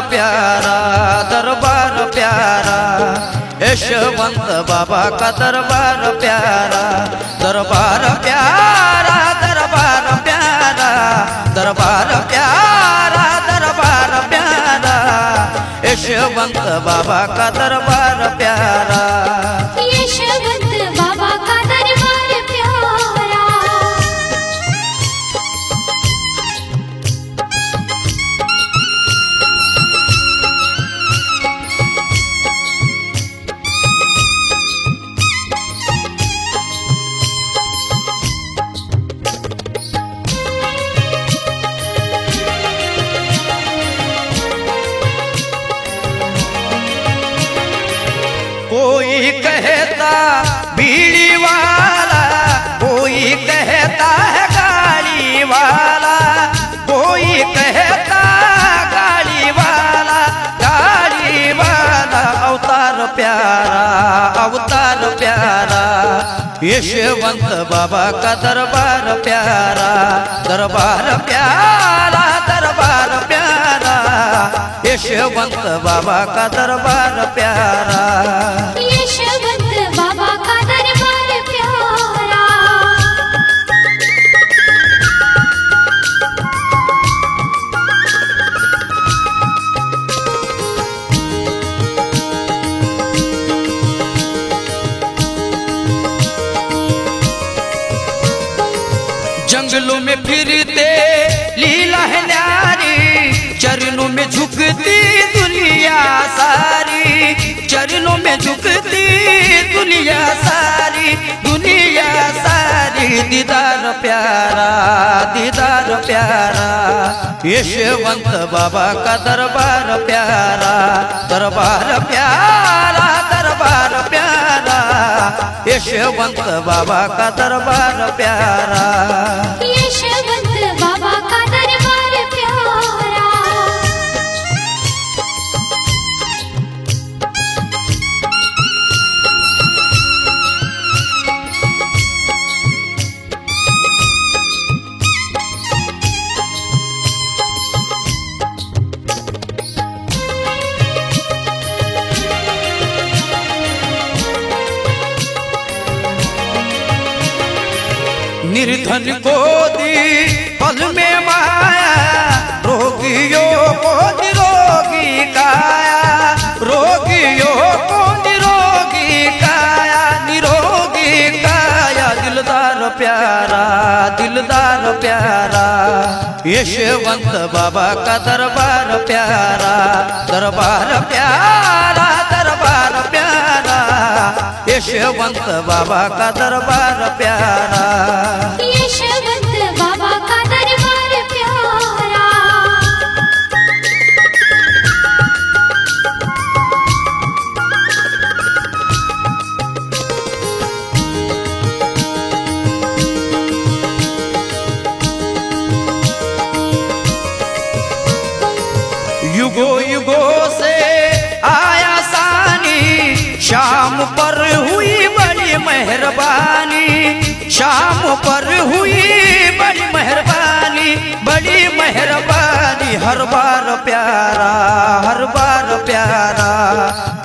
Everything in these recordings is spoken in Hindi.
प्यारा, दरबार प्यारा, यशवंत बाबा का दरबार प्यारा, दरबार प्यारा, दरबार प्यारा, दरबार प्यारा, दरबार प्यारा, यशवंत बाबा का दरबार प्यारा, यशवंत बाबा का दरबार प्यारा। कोई कहता बीड़ी वाला, कोई कहता है गाड़ी वाला, कोई कहता गाड़ी वाला, गाड़ी वाला, अवतार प्यारा, अवतार प्यारा, यशवंत बाबा का दरबार प्यारा, दरबार प्यारा, दरबार प्यारा, यशवंत बाबा का दरबार प्यारा, यशवंत बाबा का दरबार प्यारा। जंगलों में फिरते लीला है न्यारी, चरणों में झुकती दुनिया सारी, चरणों में झुकती दुनिया सारी, दुनिया सारी, दीदार प्यारा, दीदार प्यारा, यशवंत बाबा का दरबार प्यारा, दरबार प्यारा, दरबार प्यारा, यशवंत बाबा का दरबार प्यारा, यशवंत बाबा का दरबार प्यारा। निर्धन को दी पल में माया, रोगियों को निरोगी काया, रोगियों को निरोगी काया, निरोगी काया, दिलदार प्यारा, दिलदार प्यारा, यशवंत बाबा का दरबार प्यारा, दरबार प्यारा, दरबार प्यारा, यशवंत बाबा का दरबार प्यारा, यशवंत बाबा का दरबार प्यारा। युगों युगों से आया सानी, शाम पर हुई बड़ी मेहरबानी, शाम पर हुई बड़ी मेहरबानी, बड़ी मेहरबानी, हर बार प्यारा, हर बार प्यारा,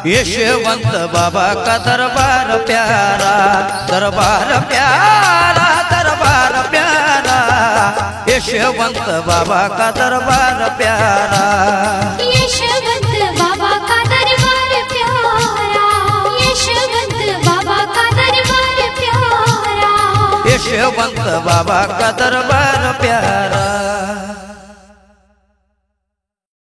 यशवंत बाबा का दरबार प्यारा, दरबार प्यारा, दरबार प्यारा, यशवंत बाबा का दरबार प्यारा, यशवंत बाबा का दरबार प्यारा, यशवंत बाबा का दरबार प्यारा, यशवंत बाबा का दरबार प्यारा।